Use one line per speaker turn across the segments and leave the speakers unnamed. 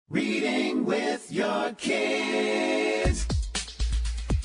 Reading with your kids.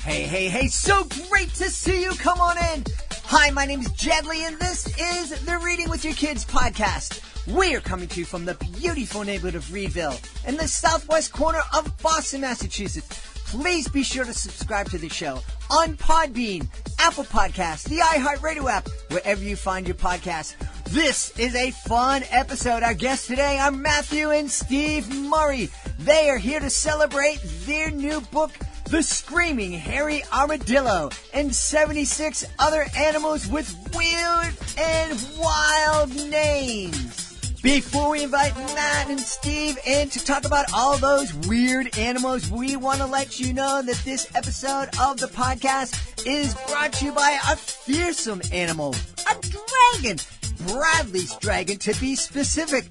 Hey, so great to see you. Come on in. Hi, my name is Jedley, and this is the Reading with Your Kids podcast. We are coming to you from the beautiful neighborhood of Reedville in the southwest corner of Boston, Massachusetts. Please be sure to subscribe to the show on Podbean, Apple Podcasts, the iHeartRadio app, wherever you find your podcasts. This is a fun episode. Our guests today are Matthew and Steve Murrie. They are here to celebrate their new book, The Screaming Hairy Armadillo, and 76 other animals with weird and wild names. Before we invite Matt and Steve in to talk about all those weird animals, we want to let you know that this episode of the podcast is brought to you by a fearsome animal, a dragon. Bradley's Dragon, to be specific.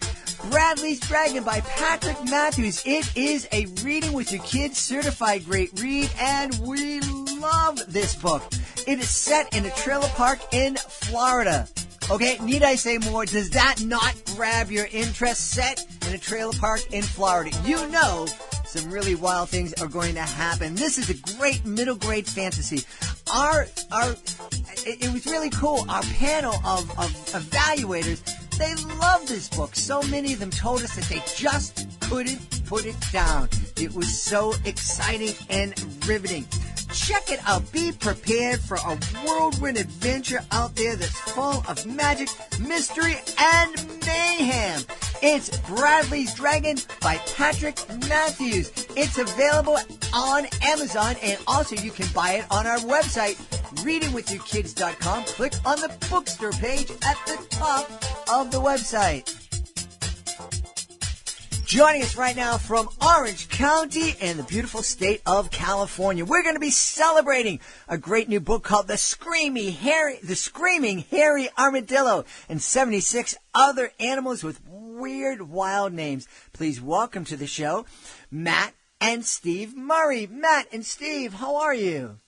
Bradley's Dragon by Patrick Matthews. It is a Reading with Your Kids certified great read, and we love this book. It is set in a trailer park in Florida. Okay, need I say more? Does that not grab your interest? Set in a trailer park in Florida. You know some really wild things are going to happen. This is a great middle grade fantasy. It was really cool. Our panel of evaluators, they love this book. So many of them told us that they just couldn't put it down. It was so exciting and riveting. Check it out. Be prepared for a whirlwind adventure out there that's full of magic, mystery, and mayhem. It's Bradley's Dragon by Patrick Matthews. It's available on Amazon, and also you can buy it on our website, readingwithyourkids.com. Click on the bookstore page at the top of the website. Joining us right now from Orange County in the beautiful state of California, we're going to be celebrating a great new book called The Screaming Hairy Armadillo, and 76 other animals with weird, wild names. Please welcome to the show, Matt and Steve Murrie. Matt and Steve, how are you?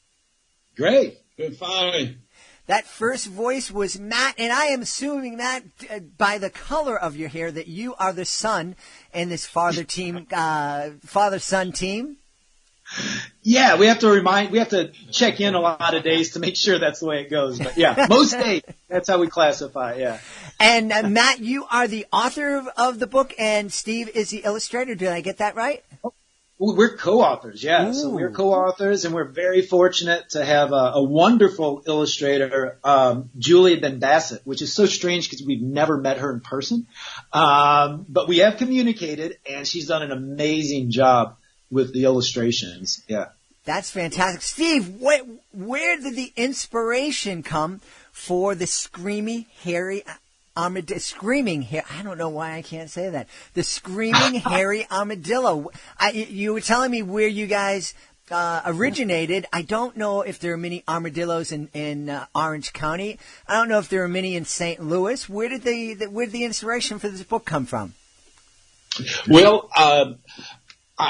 Great. Good, fine.
That first voice was Matt, and I am assuming, Matt, by the color of your hair, that you are the son in this father-son team.
Yeah, we have to check in a lot of days to make sure that's the way it goes. But yeah, most days, that's how we classify, yeah.
And Matt, you are the author of the book, and Steve is the illustrator. Did I get that right?
We're co-authors, yeah.
Ooh.
So we're co-authors, and we're very fortunate to have a wonderful illustrator, Julie Ben Bassett, which is so strange because we've never met her in person. But we have communicated, and she's done an amazing job with the illustrations, yeah. That's
fantastic. Steve, where did the inspiration come for the Screaming Hairy Armadillo? I don't know why I can't say that. The Screaming Hairy Armadillo. You were telling me where you guys originated. I don't know if there are many armadillos in Orange County. I don't know if there are many in St. Louis. Where did the inspiration for this book come from?
Well,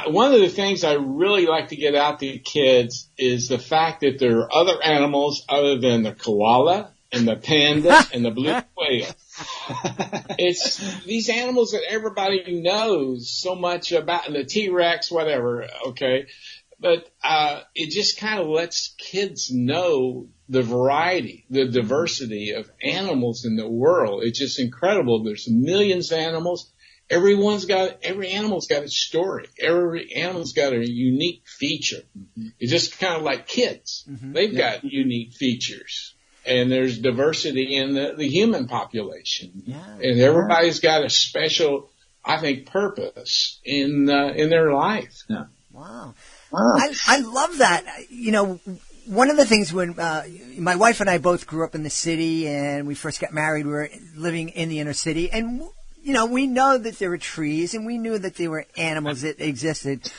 one of the things I really like to get out to kids is the fact that there are other animals other than the koala and the panda and the blue whale. It's these animals that everybody knows so much about, and the T-Rex, whatever, okay? But it just kind of lets kids know the variety, the diversity of animals in the world. It's just incredible. There's millions of animals. Every animal's got a story. Every animal's got a unique feature. Mm-hmm. It's just kind of like kids. Mm-hmm. They've got unique features. And there's diversity in the human population. Yeah. And everybody's got a special, I think, purpose in their life. Yeah.
Wow. I love that. You know, one of the things when my wife and I both grew up in the city, and we first got married, we were living in the inner city, and you know, we know that there were trees, and we knew that there were animals that existed.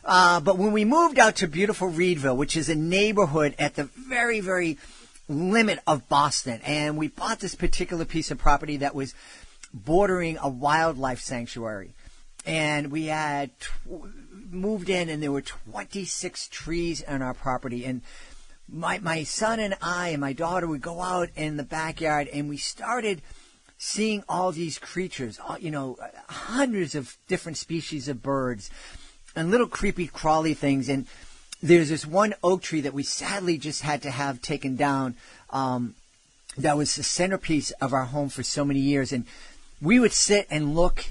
But when we moved out to beautiful Reedville, which is a neighborhood at the very, very limit of Boston, and we bought this particular piece of property that was bordering a wildlife sanctuary, and we had moved in, and there were 26 trees on our property, and my son and I and my daughter would go out in the backyard, and we started seeing all these creatures, hundreds of different species of birds and little creepy crawly things. And there's this one oak tree that we sadly just had to have taken down. That was the centerpiece of our home for so many years. And we would sit and look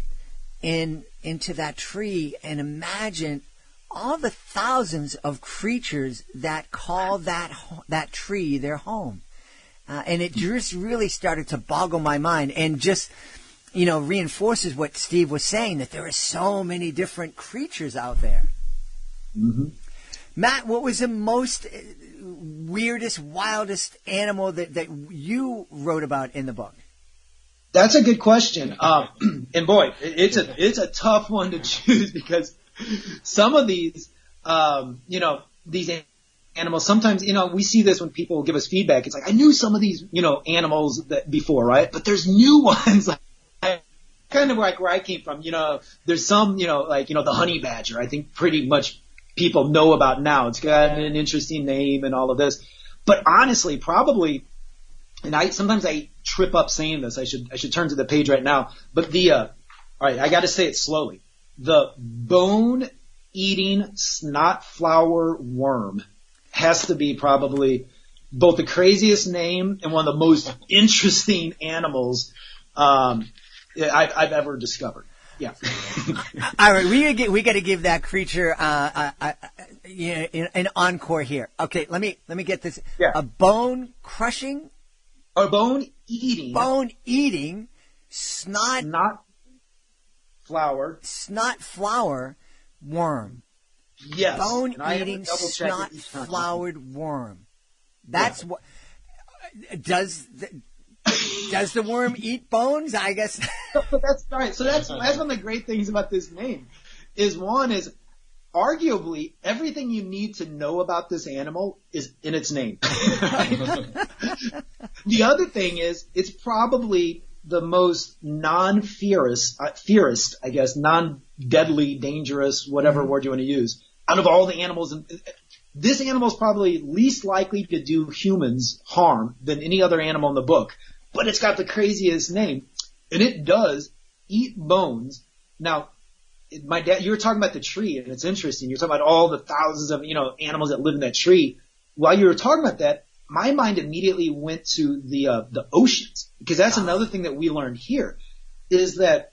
into that tree and imagine all the thousands of creatures that call that tree their home. And it just really started to boggle my mind and just, reinforces what Steve was saying, that there are so many different creatures out there.
Mm-hmm.
Matt, what was the most weirdest, wildest animal that you wrote about in the book?
That's a good question. And boy, it's a tough one to choose because some of these, these animals, sometimes, we see this when people give us feedback. It's like, I knew some of these, animals before, right? But there's new ones, like kind of like where I came from, there's some, the honey badger, I think pretty much people know about now. It's got an interesting name and all of this. But honestly, probably, and sometimes I trip up saying this. I should turn to the page right now. But all right, I got to say it slowly. The bone-eating snot flower worm has to be probably both the craziest name and one of the most interesting animals I've ever discovered. Yeah.
All right, we got to give that creature an encore here. Okay, let me get this.
Yeah.
A bone crushing.
A bone-eating
snot flower worm.
Yes.
Bone-eating snot flowered worm. That's what. Does the worm eat bones? I guess.
But that's right. So that's one of the great things about this name. Is arguably everything you need to know about this animal is in its name. The other thing is it's probably the most non-fearist, I guess, non-deadly, dangerous, whatever word you want to use, out of all the animals. This animal is probably least likely to do humans harm than any other animal in the book, but it's got the craziest name, and it does eat bones. Now, my dad, you were talking about the tree, and it's interesting. You're talking about all the thousands of, animals that live in that tree. While you were talking about that, my mind immediately went to the oceans, because that's another thing that we learned here is that,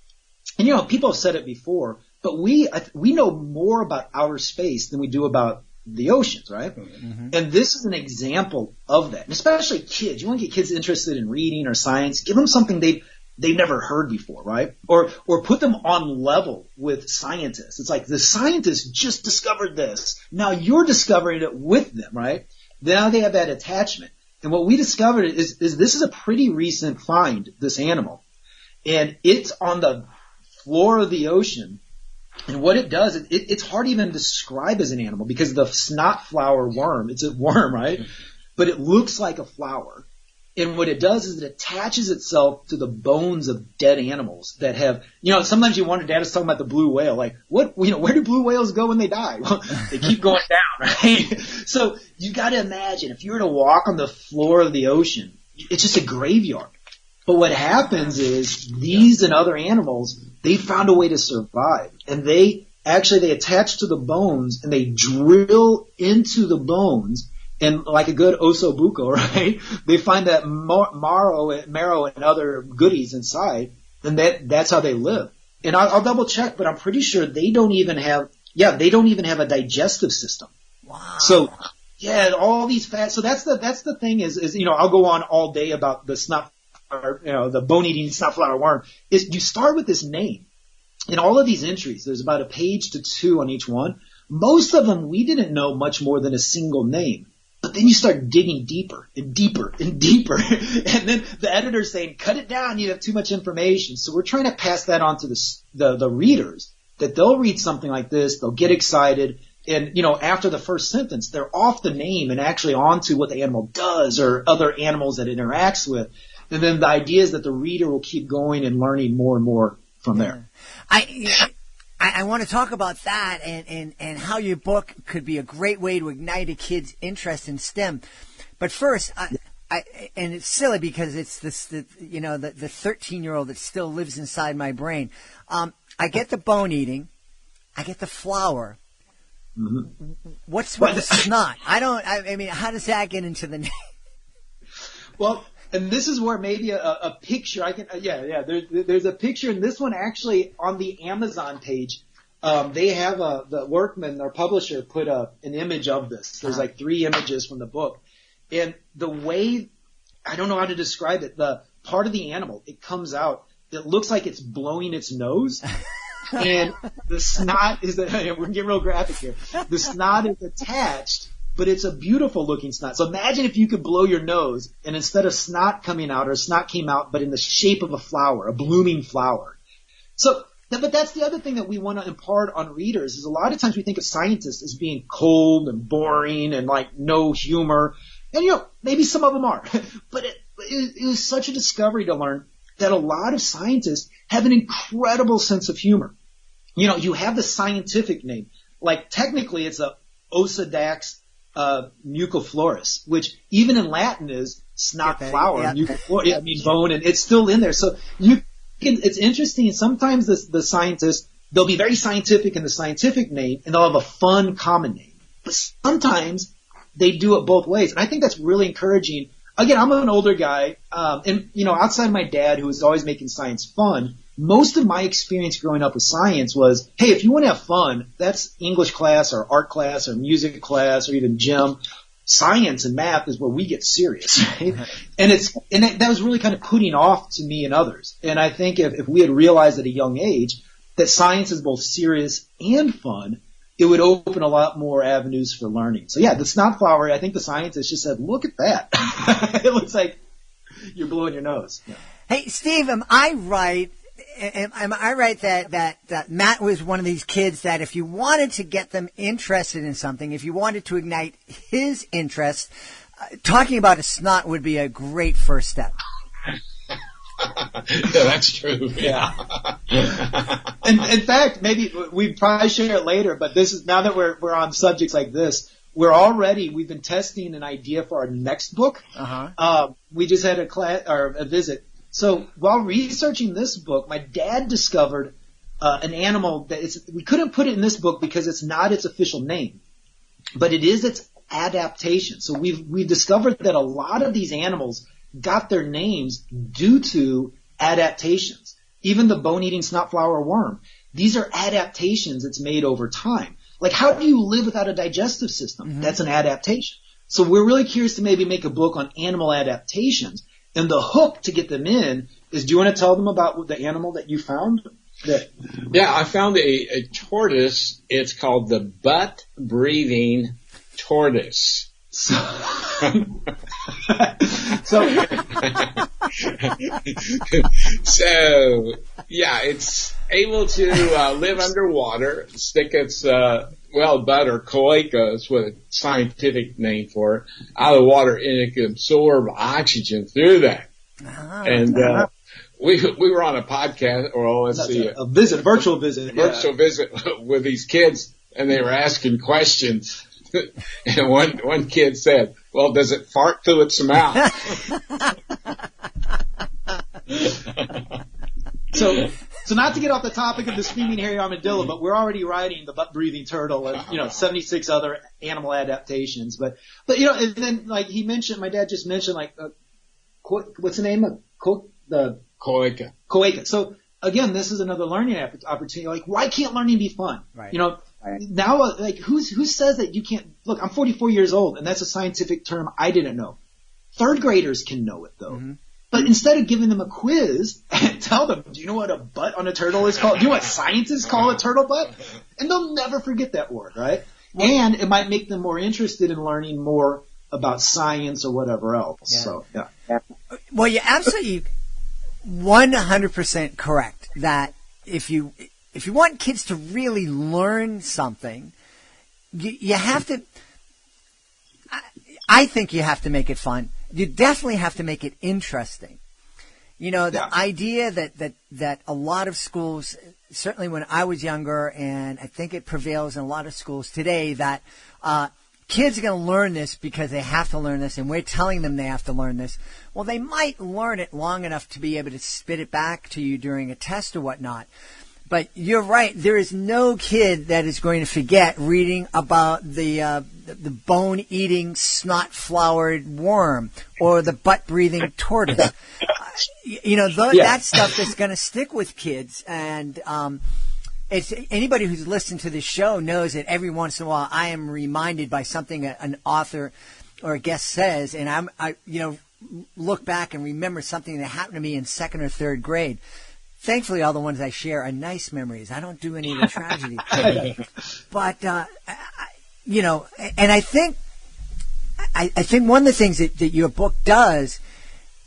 and people have said it before, but we know more about outer space than we do about the oceans, right? Mm-hmm. And this is an example of that. And especially kids. You want to get kids interested in reading or science. Give them something they've never heard before, right? Or put them on level with scientists. It's like the scientists just discovered this. Now you're discovering it with them, right? Now they have that attachment. And what we discovered is this is a pretty recent find, this animal. And it's on the floor of the ocean. And what it does, it's hard to even describe as an animal because the snot flower worm, it's a worm, right? But it looks like a flower. And what it does is it attaches itself to the bones of dead animals that have, sometimes you wonder, Dad was talking about the blue whale, like where do blue whales go when they die? Well, they keep going down, right? So you got to imagine if you were to walk on the floor of the ocean, it's just a graveyard. But what happens is these and other animals, they found a way to survive, and they attach to the bones and they drill into the bones. And like a good osobuco, right? They find that marrow and other goodies inside, and that's how they live. And I'll double check, but I'm pretty sure they don't even have a digestive system.
Wow.
So all these fats. So that's the thing is I'll go on all day about the snot, the bone-eating snot flower worm. Is you start with this name, and all of these entries. There's about a page to 2 on each one. Most of them we didn't know much more than a single name. But then you start digging deeper and deeper and deeper. And then the editor's saying, cut it down, you have too much information. So we're trying to pass that on to the readers, that they'll read something like this, they'll get excited, and, after the first sentence, they're off the name and actually onto what the animal does or other animals that it interacts with. And then the idea is that the reader will keep going and learning more and more from there.
I want to talk about that and how your book could be a great way to ignite a kid's interest in STEM. But first, and it's silly because it's the 13-year-old that still lives inside my brain. I get the bone eating, I get the flower. Mm-hmm. What's with the snot? I mean, how does that get into the name?
Well, and this is where maybe a picture I can, there's a picture in this one actually on the Amazon page. They have the workman, our publisher, put an image of this. There's like 3 images from the book. And the way, I don't know how to describe it, the part of the animal, it comes out, it looks like it's blowing its nose. And the snot is, we're getting real graphic here. The snot is attached, but it's a beautiful looking snot. So imagine if you could blow your nose and instead of snot coming out, or snot came out, but in the shape of a flower, a blooming flower. So, but that's the other thing that we want to impart on readers is a lot of times we think of scientists as being cold and boring and like no humor. And maybe some of them are, but it was such a discovery to learn that a lot of scientists have an incredible sense of humor. You have the scientific name, like technically it's a Osedax muciflorus, which even in Latin is snot flower, muciflorus, bone, and it's still in there. So it's interesting. Sometimes the scientists, they'll be very scientific in the scientific name and they'll have a fun common name. But sometimes they do it both ways. And I think that's really encouraging. Again, I'm an older guy, and outside my dad, who was always making science fun, most of my experience growing up with science was, hey, if you want to have fun, that's English class or art class or music class or even gym. Science and math is where we get serious, right? And that was really kind of putting off to me and others. And I think if we had realized at a young age that science is both serious and fun, it would open a lot more avenues for learning. So the snot flower, I think the scientists just said, look at that. It looks like you're blowing your nose. Yeah.
Hey, Steve, am I right that Matt was one of these kids that if you wanted to get them interested in something, if you wanted to ignite his interest, talking about a snot would be a great first step?
Yeah, that's true. Yeah.
And in fact, maybe we probably share it later, but this is, now that we're on subjects like this, we've been testing an idea for our next book. Uh-huh. We just had a visit. So while researching this book, my dad discovered an animal that we couldn't put it in this book because it's not its official name, but it is its adaptation. So we've discovered that a lot of these animals got their names due to adaptations. Even the bone-eating snotflower worm. These are adaptations it's made over time. Like, how do you live without a digestive system? Mm-hmm. That's an adaptation. So we're really curious to maybe make a book on animal adaptations. And the hook to get them in is, do you want to tell them about the animal that you found?
Yeah, I found a tortoise. It's called the butt-breathing tortoise. So it's able to live underwater, stick its butt or cloaca is what a scientific name for it, out of the water, and it can absorb oxygen through that. And we were on a podcast,
a virtual visit
with these kids, and they were asking questions. And one kid said, well, does it fart through its mouth?
So not to get off the topic of the Screaming Hairy Armadillo, but we're already writing the butt-breathing turtle and, 76 other animal adaptations. But and then, like he mentioned, my dad just mentioned, what's the name of the
cloaca.
Cloaca. So again, this is another learning opportunity. Like, why can't learning be fun?
Right.
Now, who says that you can't? Look, I'm 44 years old, and that's a scientific term I didn't know. Third graders can know it, though. Mm-hmm. But instead of giving them a quiz and tell them, do you know what a butt on a turtle is called? Do you know what scientists call a turtle butt? And they'll never forget that word, right? And it might make them more interested in learning more about science or whatever else. Yeah. So, yeah.
Well, you're absolutely 100% correct that if you want kids to really learn something, you have to, I think you have to make it fun. You definitely have to make it interesting. The idea that a lot of schools, certainly when I was younger, and I think it prevails in a lot of schools today, that kids are going to learn this because they have to learn this, and we're telling them they have to learn this. Well, they might learn it long enough to be able to spit it back to you during a test or whatnot. But you're right. There is no kid that is going to forget reading about the bone-eating, snot-flowered worm or the butt-breathing tortoise. That stuff is going to stick with kids. And it's anybody who's listened to this show knows that every once in a while I am reminded by something an author or a guest says, and I look back and remember something that happened to me in second or third grade. Thankfully, all the ones I share are nice memories. I don't do any of the tragedy. But, and I think one of the things that your book does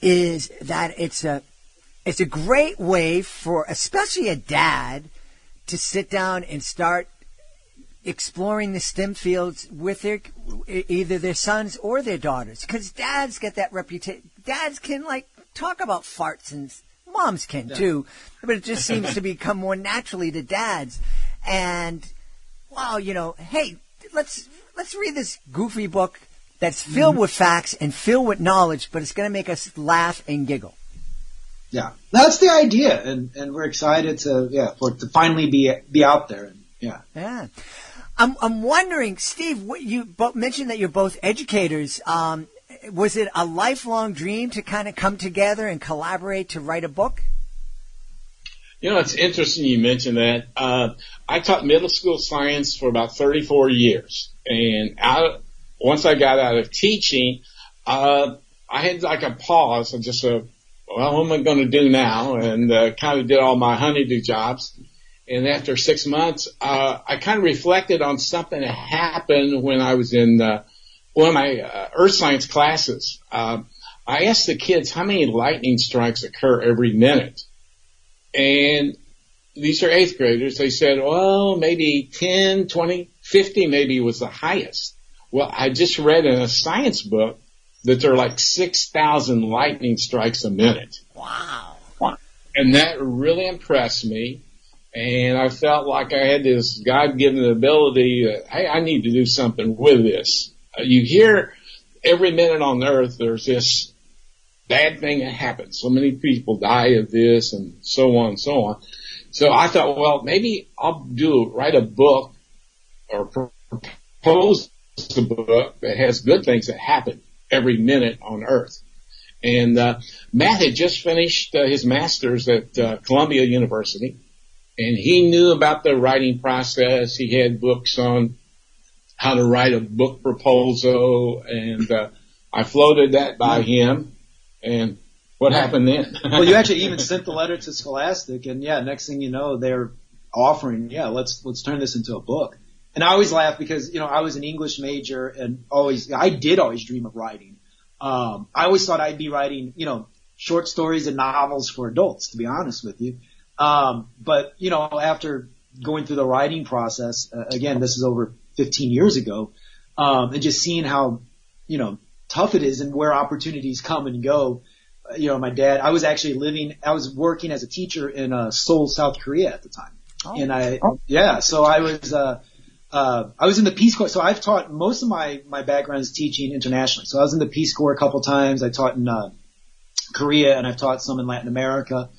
is that it's a great way for, especially a dad, to sit down and start exploring the STEM fields with either their sons or their daughters. Because dads get that reputation. Dads can, talk about farts and moms can too, but it just seems to become more naturally to dads. And hey, let's read this goofy book that's filled with facts and filled with knowledge, but it's going to make us laugh and giggle.
Yeah, that's the idea, and we're excited for it to finally be out there. And,
yeah. I'm wondering, Steve, what you mentioned that you're both educators. Was it a lifelong dream to kind of come together and collaborate to write a book?
It's interesting you mentioned that. I taught middle school science for about 34 years. And once I got out of teaching, I had a pause and just what am I going to do now? And kind of did all my honeydew jobs. And after 6 months, I kind of reflected on something that happened when I was in one of my earth science classes. I asked the kids how many lightning strikes occur every minute. And these are 8th graders. They said, well, maybe 10, 20, 50 maybe was the highest. Well, I just read in a science book that there are 6,000 lightning strikes a minute.
Wow.
And that really impressed me. And I felt like I had this God-given ability that, hey, I need to do something with this. You hear every minute on earth there's this bad thing that happens. So many people die of this and so on and so on. So I thought, well, maybe I'll write a book or propose a book that has good things that happen every minute on earth. And Matt had just finished his master's at Columbia University, and he knew about the writing process. He had books on how to write a book proposal, and I floated that by him. And what happened then?
Well, you actually even sent the letter to Scholastic, and next thing you know, they're offering, let's turn this into a book. And I always laugh because, I was an English major and I did always dream of writing. I always thought I'd be writing, short stories and novels for adults, to be honest with you. But, after going through the writing process, again, this is over 15 years ago, and just seeing how, tough it is and where opportunities come and go. My dad, I was working as a teacher in Seoul, South Korea at the time. Oh. And so I was in the Peace Corps. So I've taught, most of my background is teaching internationally. So I was in the Peace Corps a couple times. I taught in Korea, and I've taught some in Latin America.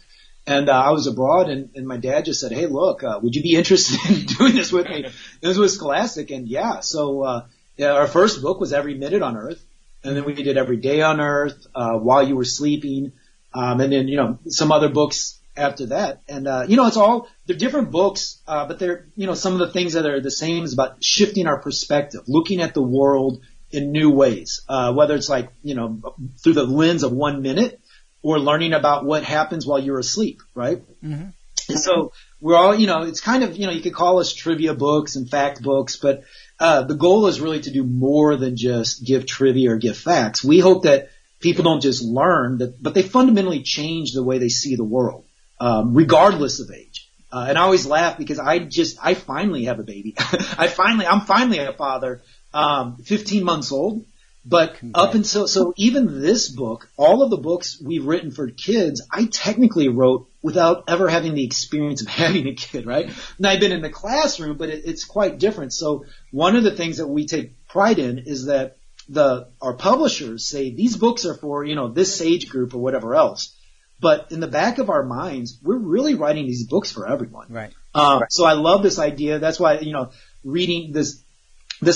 And I was abroad, and my dad just said, hey, look, would you be interested in doing this with me? This was Scholastic, and so our first book was Every Minute on Earth, and then we did Every Day on Earth, While You Were Sleeping, and then, some other books after that. And, they're different books, but they're, some of the things that are the same is about shifting our perspective, looking at the world in new ways, whether it's through the lens of 1 minute, or learning about what happens while you're asleep, right? Mm-hmm. And so we're all, it's kind of, you could call us trivia books and fact books, but the goal is really to do more than just give trivia or give facts. We hope that people don't just learn, but they fundamentally change the way they see the world, regardless of age. And I always laugh because I finally have a baby. I'm finally a father, 15 months old. But up until, so even this book, all of the books we've written for kids, I technically wrote without ever having the experience of having a kid, right? And I've been in the classroom, but it's quite different. So one of the things that we take pride in is that our publishers say these books are for, this age group or whatever else. But in the back of our minds, we're really writing these books for everyone.
Right.
So I love this idea. That's why, reading this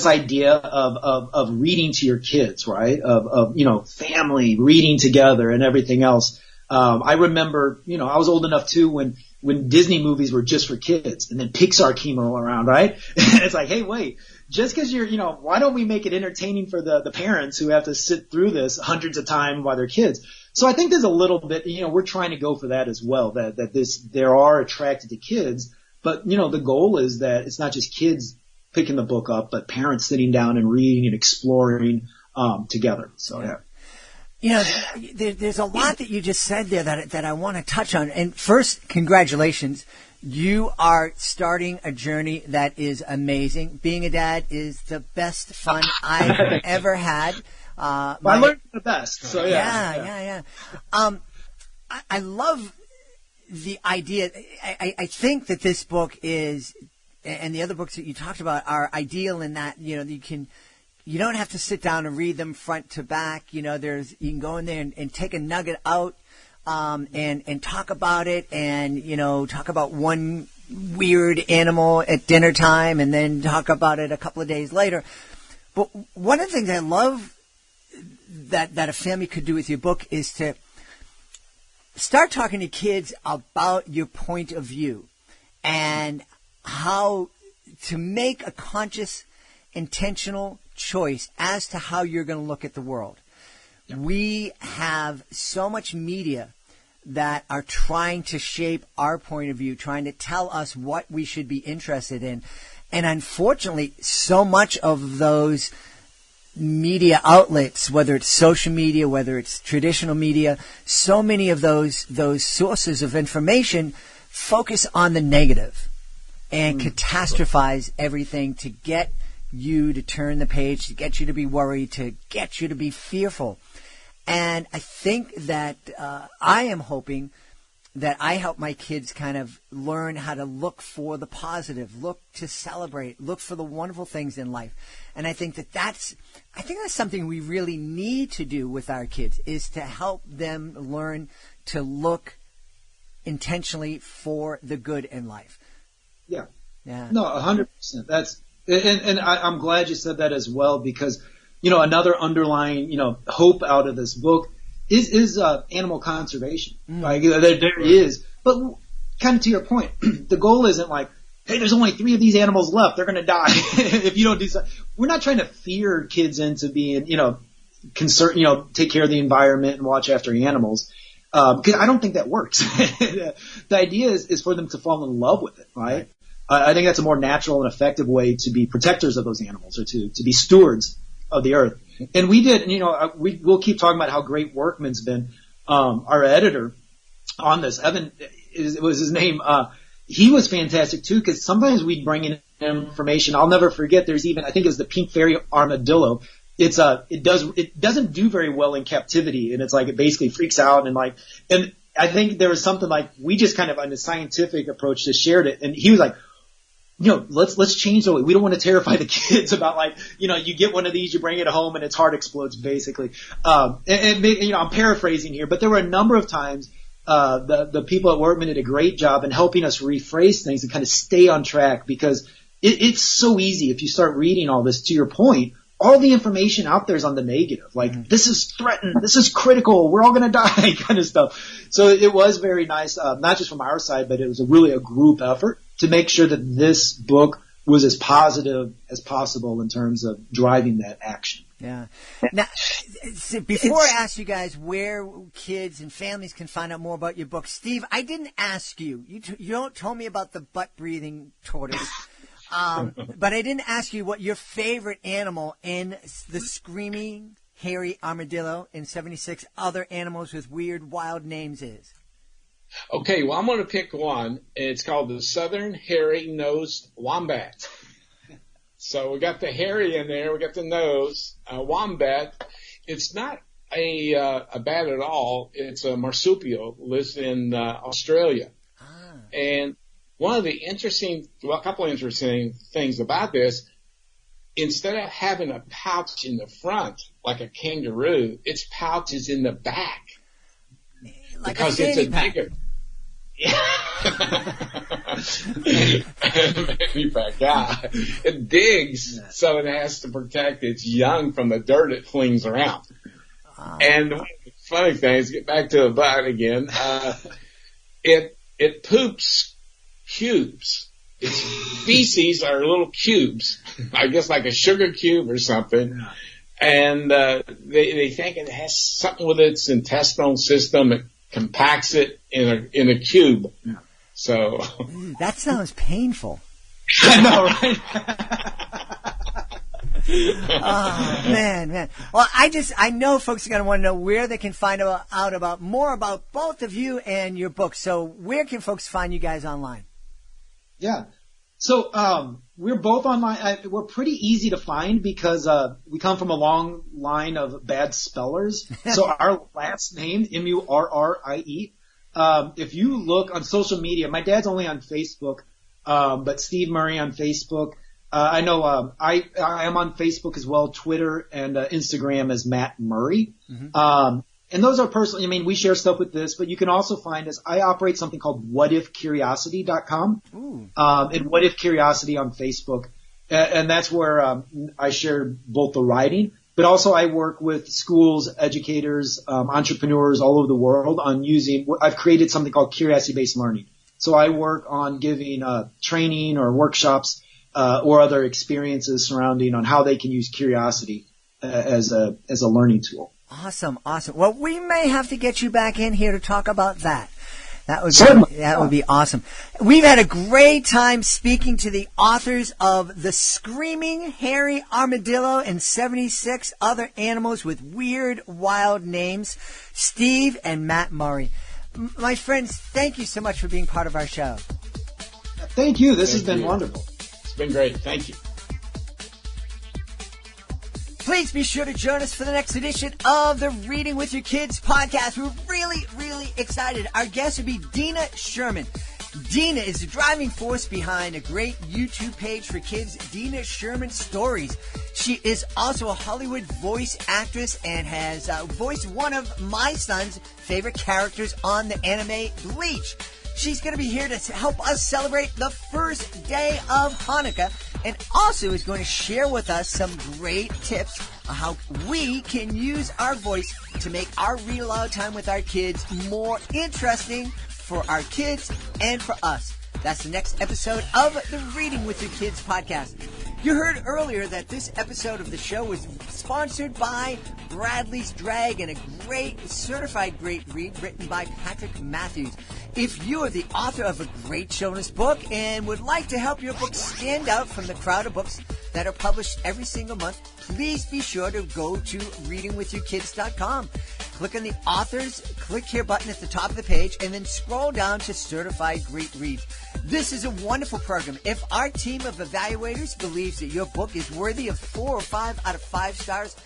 idea of reading to your kids, right? Of family reading together and everything else. I remember, I was old enough too when Disney movies were just for kids and then Pixar came around, right? And it's like, hey, wait, just because why don't we make it entertaining for the parents who have to sit through this hundreds of times while they're kids? So I think there's a little bit, we're trying to go for that as well, that there are attracted to kids, but the goal is that it's not just kids picking the book up, but parents sitting down and reading and exploring together. So yeah.
There's a lot that you just said there that I want to touch on. And first, congratulations. You are starting a journey that is amazing. Being a dad is the best fun I've ever had.
I learned the best. So
yeah. I love the idea. I think that this book is, and the other books that you talked about are ideal in that, you don't have to sit down and read them front to back. You can go in there and take a nugget out, and talk about it and, talk about one weird animal at dinner time and then talk about it a couple of days later. But one of the things I love that a family could do with your book is to start talking to kids about your point of view and how to make a conscious, intentional choice as to how you're going to look at the world. Yep. We have so much media that are trying to shape our point of view, trying to tell us what we should be interested in. And unfortunately, so much of those media outlets, whether it's social media, whether it's traditional media, so many of those sources of information focus on the negative and catastrophize everything to get you to turn the page, to get you to be worried, to get you to be fearful. And I think that I am hoping that I help my kids kind of learn how to look for the positive, look to celebrate, look for the wonderful things in life. And I think that's something we really need to do with our kids, is to help them learn to look intentionally for the good in life.
Yeah.
Yeah.
No, 100%. And I'm glad you said that as well, because, another underlying, hope out of this book is animal conservation. Right? There is. But kind of to your point, the goal isn't like, hey, there's only 3 of these animals left. They're going to die if you don't do something. We're not trying to fear kids into being, take care of the environment and watch after animals. Because I don't think that works. The idea is for them to fall in love with it, right? I think that's a more natural and effective way to be protectors of those animals, or to be stewards of the earth. And we did, we'll keep talking about how great Workman's been. Our editor on this, Evan, was his name. He was fantastic too, because sometimes we'd bring in information. I'll never forget. There's even, I think it was the pink fairy armadillo. It doesn't do very well in captivity, and it's like it basically freaks out and I think there was something like we just kind of on a scientific approach just shared it, and he was like, let's change the way. We don't want to terrify the kids about you get one of these, you bring it home and its heart explodes basically. I'm paraphrasing here, but there were a number of times the people at Workman did a great job in helping us rephrase things and kind of stay on track, because it's so easy if you start reading all this. To your point, all the information out there is on the negative. This is threatened, this is critical, we're all going to die kind of stuff. So it was very nice, not just from our side, but it was really a group effort to make sure that this book was as positive as possible in terms of driving that action.
Yeah. Now, before I ask you guys where kids and families can find out more about your book, Steve, I didn't ask you. You don't told me about the butt-breathing tortoise. But I didn't ask you what your favorite animal in the Screaming Hairy Armadillo and 76 other animals with weird, wild names is.
Okay, well, I'm going to pick one. It's called the Southern Hairy-Nosed Wombat. So we got the hairy in there. We got the nose. Wombat. It's not a bat at all. It's a marsupial. Lives in Australia. And one of the a couple of interesting things about this, instead of having a pouch in the front like a kangaroo, its pouch is in the back.
Like
because
a
it's a
pack.
digger. Fanny pack guy. It digs, so it has to protect its young from the dirt it flings around. And one of the funny things, get back to the bat again, it poops cubes. Its feces are little cubes, I guess like a sugar cube or something. And they think it has something with its intestinal system. It compacts it in a cube. So
that sounds painful.
I know, right?
Oh, man. Well, I know folks are going to want to know where they can find out about more about both of you and your book. So where can folks find you guys online?
Yeah. So, we're both online. We're pretty easy to find because, we come from a long line of bad spellers. So our last name, Murrie, if you look on social media, my dad's only on Facebook, but Steve Murrie on Facebook. I know, I am on Facebook as well, Twitter and Instagram as Matt Murrie. Mm-hmm. And those are personal. I mean, we share stuff with this, but you can also find us. I operate something called whatifcuriosity.com, and What If Curiosity on Facebook. And that's where, I share both the writing, but also I work with schools, educators, entrepreneurs all over the world on I've created something called curiosity-based learning. So I work on giving, training or workshops, or other experiences surrounding on how they can use curiosity as a learning tool.
Awesome. Well, we may have to get you back in here to talk about that. That would be awesome. We've had a great time speaking to the authors of The Screaming Hairy Armadillo and 76 Other Animals with Weird, Wild Names, Steve and Matt Murrie. My friends, thank you so much for being part of our show.
Thank you. This has been wonderful.
It's been great. Thank you.
Please be sure to join us for the next edition of the Reading with Your Kids podcast. We're really, really excited. Our guest will be Deena Sherman. Deena is the driving force behind a great YouTube page for kids, Deena Sherman Stories. She is also a Hollywood voice actress and has voiced one of my son's favorite characters on the anime Bleach. She's going to be here to help us celebrate the first day of Hanukkah and also is going to share with us some great tips on how we can use our voice to make our read aloud time with our kids more interesting for our kids and for us. That's the next episode of the Reading with Your Kids podcast. You heard earlier that this episode of the show was sponsored by Bradley's Drag and a great, certified great read written by Patrick Matthews. If you are the author of a great children's book and would like to help your book stand out from the crowd of books that are published every single month, please be sure to go to readingwithyourkids.com. Click on the authors, click here button at the top of the page, and then scroll down to Certified Great Reads. This is a wonderful program. If our team of evaluators believes that your book is worthy of 4 or 5 out of 5 stars,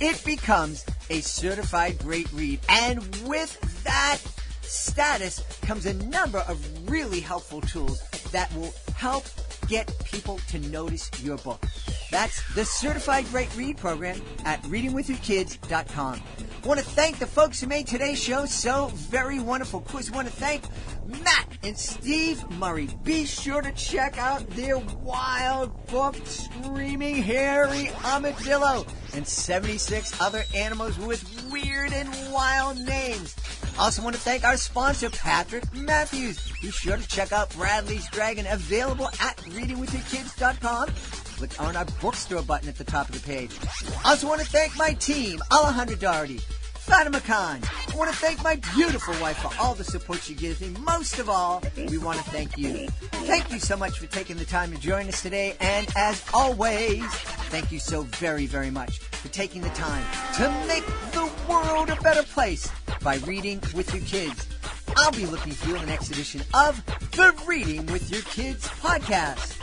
it becomes a certified great read. And with that status comes a number of really helpful tools that will help get people to notice your book. That's the Certified Great Read program at readingwithyourkids.com. I want to thank the folks who made today's show so very wonderful. Of course, I want to thank Matt and Steve Murrie. Be sure to check out their wild book, Screaming Hairy Armadillo, and 76 Other Animals with Weird and Wild Names. Also want to thank our sponsor, Patrick Matthews. Be sure to check out Bradley's Dragon, available at readingwithyourkids.com. Click on our bookstore button at the top of the page. Also want to thank my team, Alejandra Doherty, Fatima Khan. I want to thank my beautiful wife for all the support she gives me. Most of all, we want to thank you. Thank you so much for taking the time to join us today. And as always, thank you so very, very much for taking the time to make the world a better place by reading with your kids. I'll be looking for you in the next edition of the Reading with Your Kids podcast.